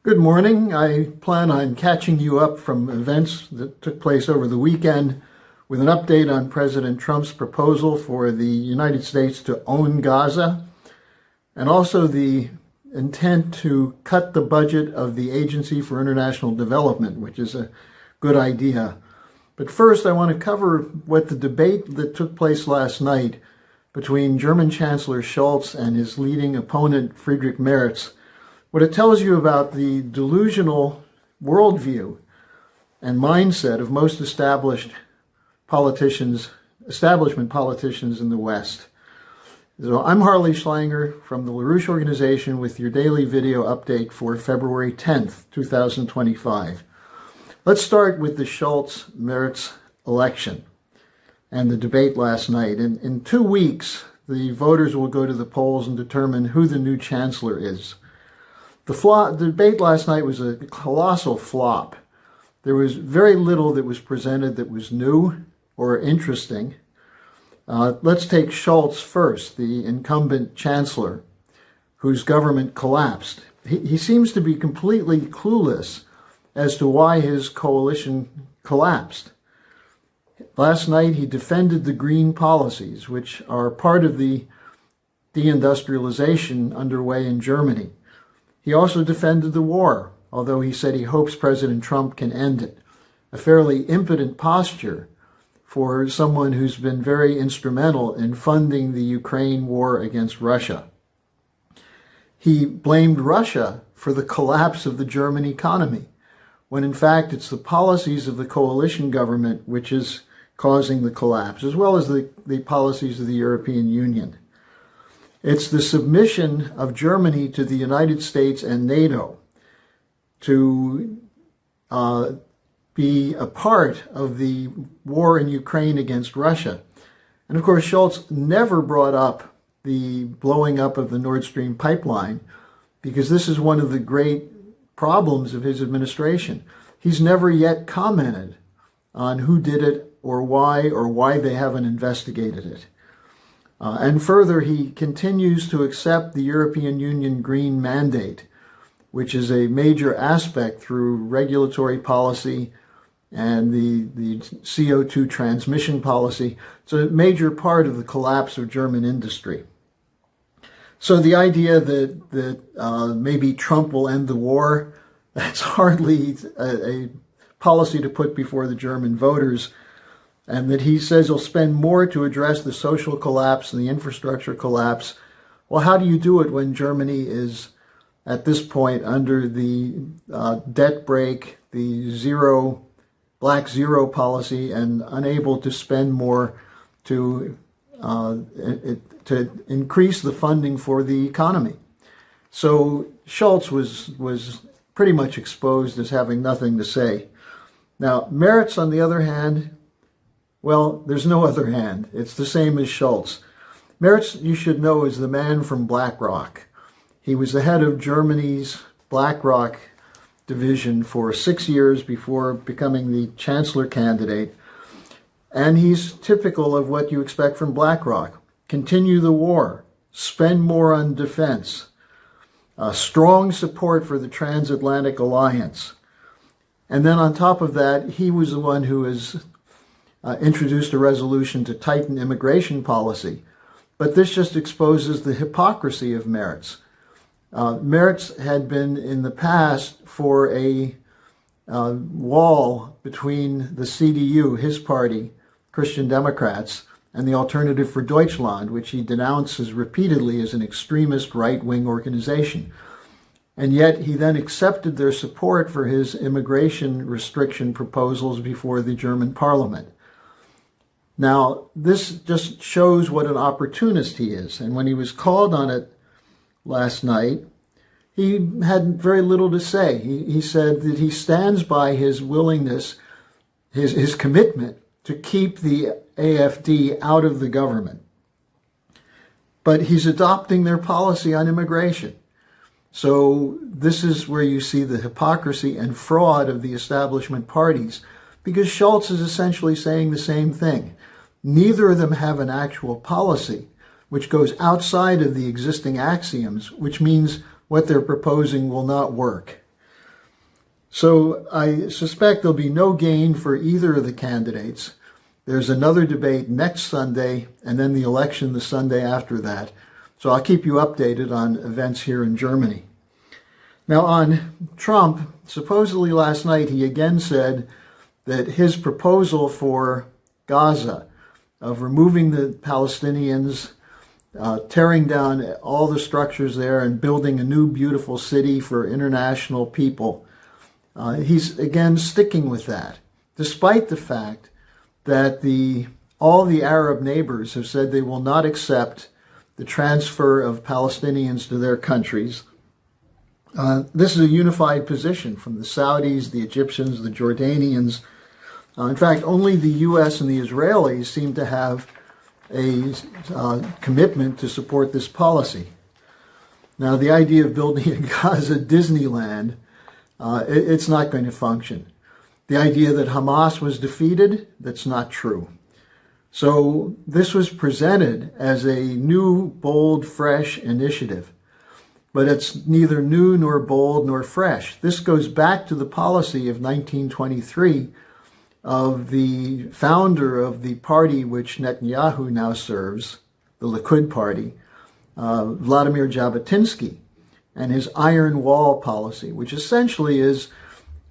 Good morning. I plan on catching you up from events that took place over the weekend with an update on President Trump's proposal for the United States to own Gaza, and also the intent to cut the budget of the Agency for International Development, which is a good idea. But first, I want to cover what the debate that took place last night between German Chancellor Scholz and his leading opponent, Friedrich Merz, what it tells you about the delusional worldview and mindset of most establishment politicians in the West. So I'm Harley Schlanger from the LaRouche organization with your daily video update for February 10th, 2025. Let's start with the Scholz-Merz election and the debate last night. In 2 weeks, the voters will go to the polls and determine who the new chancellor is. The debate last night was a colossal flop. There was very little that was presented that was new or interesting. Let's take Scholz first, the incumbent chancellor, whose government collapsed. He seems to be completely clueless as to why his coalition collapsed. Last night, he defended the green policies, which are part of the deindustrialization underway in Germany. He also defended the war, although he said he hopes President Trump can end it. A fairly impotent posture for someone who's been very instrumental in funding the Ukraine war against Russia. He blamed Russia for the collapse of the German economy, when in fact it's the policies of the coalition government which is causing the collapse, as well as the policies of the European Union. It's the submission of Germany to the United States and NATO to be a part of the war in Ukraine against Russia. And of course, Scholz never brought up the blowing up of the Nord Stream pipeline, because this is one of the great problems of his administration. He's never yet commented on who did it or why they haven't investigated it. And further, he continues to accept the European Union Green Mandate, which is a major aspect through regulatory policy and the CO2 transmission policy. It's a major part of the collapse of German industry. So the idea that maybe Trump will end the war, that's hardly a policy to put before the German voters. And that he says he'll spend more to address the social collapse and the infrastructure collapse. Well, how do you do it when Germany is, at this point, under the debt brake, the black zero policy, and unable to spend more to increase the funding for the economy? So Scholz was pretty much exposed as having nothing to say. Now, Merz, on the other hand, well, there's no other hand. It's the same as Scholz. Merz, you should know, is the man from BlackRock. He was the head of Germany's BlackRock division for 6 years before becoming the chancellor candidate. And he's typical of what you expect from BlackRock. Continue the war, spend more on defense, strong support for the transatlantic alliance. And then on top of that, he was the one who is introduced a resolution to tighten immigration policy. But this just exposes the hypocrisy of Merz. Merz had been in the past for a wall between the CDU, his party, Christian Democrats, and the Alternative for Deutschland, which he denounces repeatedly as an extremist right-wing organization. And yet he then accepted their support for his immigration restriction proposals before the German parliament. Now, this just shows what an opportunist he is. And when he was called on it last night, he had very little to say. He said that he stands by his willingness, his commitment to keep the AfD out of the government. But he's adopting their policy on immigration. So this is where you see the hypocrisy and fraud of the establishment parties, because Scholz is essentially saying the same thing. Neither of them have an actual policy which goes outside of the existing axioms, which means what they're proposing will not work. So I suspect there'll be no gain for either of the candidates. There's another debate next Sunday, and then the election the Sunday after that. So I'll keep you updated on events here in Germany. Now on Trump, supposedly last night he again said that his proposal for Gaza, of removing the Palestinians, tearing down all the structures there and building a new beautiful city for international people, he's again sticking with that, despite the fact that all the Arab neighbors have said they will not accept the transfer of Palestinians to their countries. This is a unified position from the Saudis, the Egyptians, the Jordanians. In fact, only the U.S. and the Israelis seem to have a commitment to support this policy. Now, the idea of building in Gaza Disneyland, it's not going to function. The idea that Hamas was defeated, that's not true. So this was presented as a new, bold, fresh initiative. But it's neither new nor bold nor fresh. This goes back to the policy of 1923 of the founder of the party which Netanyahu now serves, the Likud party, Vladimir Jabotinsky, and his iron wall policy, which essentially is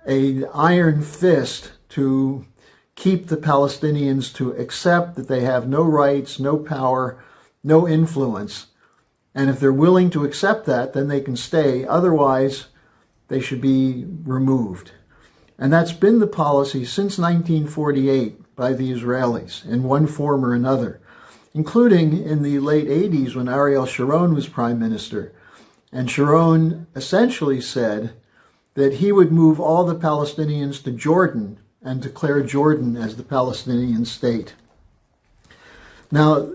an iron fist to keep the Palestinians to accept that they have no rights, no power, no influence. And if they're willing to accept that, then they can stay. Otherwise, they should be removed. And that's been the policy since 1948 by the Israelis in one form or another, including in the late 80s when Ariel Sharon was prime minister. And Sharon essentially said that he would move all the Palestinians to Jordan and declare Jordan as the Palestinian state. Now,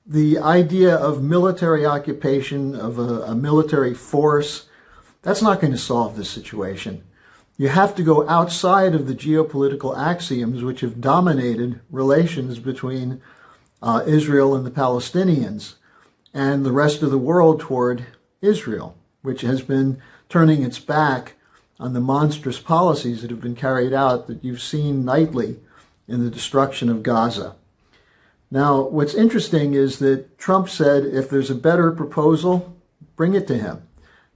the idea of military occupation, of a military force, that's not going to solve this situation. You have to go outside of the geopolitical axioms which have dominated relations between Israel and the Palestinians and the rest of the world toward Israel, which has been turning its back on the monstrous policies that have been carried out that you've seen nightly in the destruction of Gaza. Now, what's interesting is that Trump said if there's a better proposal, bring it to him.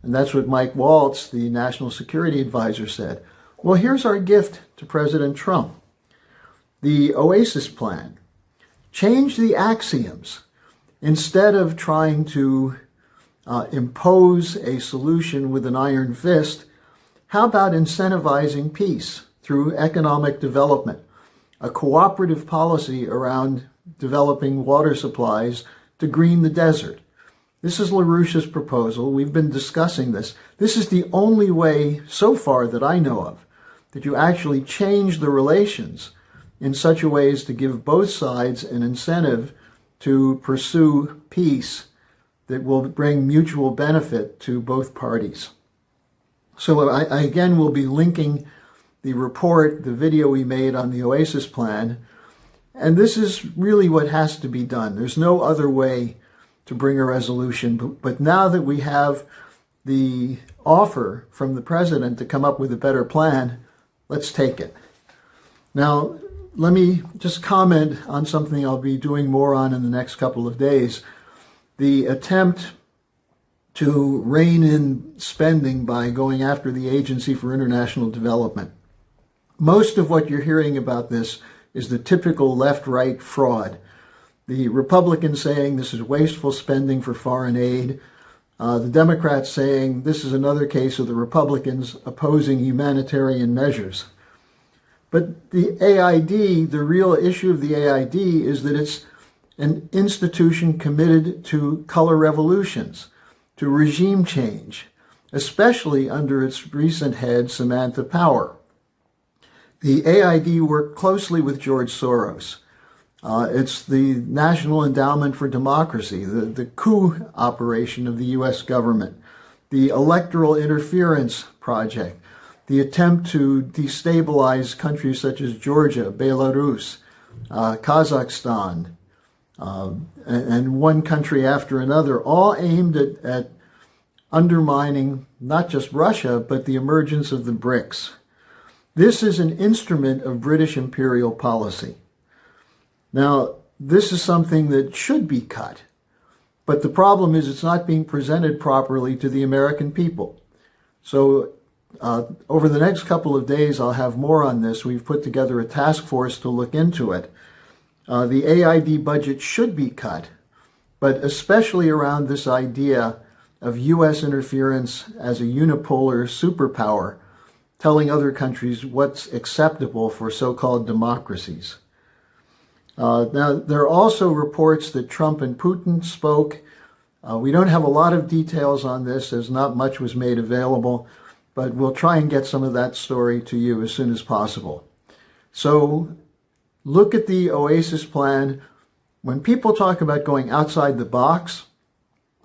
And that's what Mike Waltz, the national security advisor, said. Well, here's our gift to President Trump. The Oasis Plan. Change the axioms. Instead of trying to impose a solution with an iron fist, how about incentivizing peace through economic development, a cooperative policy around developing water supplies to green the desert? This is LaRouche's proposal. We've been discussing this. This is the only way so far that I know of that you actually change the relations in such a way as to give both sides an incentive to pursue peace that will bring mutual benefit to both parties. So I again will be linking the report, the video we made on the Oasis Plan, and this is really what has to be done. There's no other way to bring a resolution. But now that we have the offer from the president to come up with a better plan, let's take it. Now, let me just comment on something I'll be doing more on in the next couple of days. The attempt to rein in spending by going after the Agency for International Development. Most of what you're hearing about this is the typical left-right fraud. The Republicans saying this is wasteful spending for foreign aid. The Democrats saying this is another case of the Republicans opposing humanitarian measures. But the AID, the real issue of the AID is that it's an institution committed to color revolutions, to regime change, especially under its recent head, Samantha Power. The AID worked closely with George Soros. It's the National Endowment for Democracy, the coup operation of the U.S. government, the electoral interference project, the attempt to destabilize countries such as Georgia, Belarus, Kazakhstan, and one country after another, all aimed at undermining not just Russia, but the emergence of the BRICS. This is an instrument of British imperial policy. Now, this is something that should be cut, but the problem is it's not being presented properly to the American people. So over the next couple of days, I'll have more on this. We've put together a task force to look into it. The AID budget should be cut, but especially around this idea of U.S. interference as a unipolar superpower, telling other countries what's acceptable for so-called democracies. Now, there are also reports that Trump and Putin spoke. We don't have a lot of details on this, as not much was made available, but we'll try and get some of that story to you as soon as possible. So look at the Oasis Plan. When people talk about going outside the box,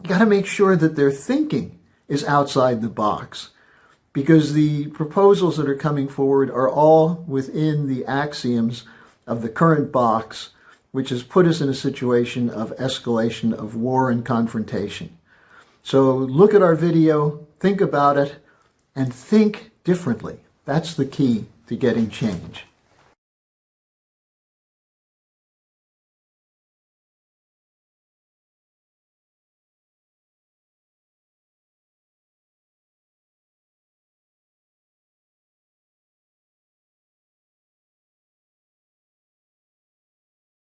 you got to make sure that their thinking is outside the box, because the proposals that are coming forward are all within the axioms of the current box, which has put us in a situation of escalation of war and confrontation. So look at our video, think about it, and think differently. That's the key to getting change.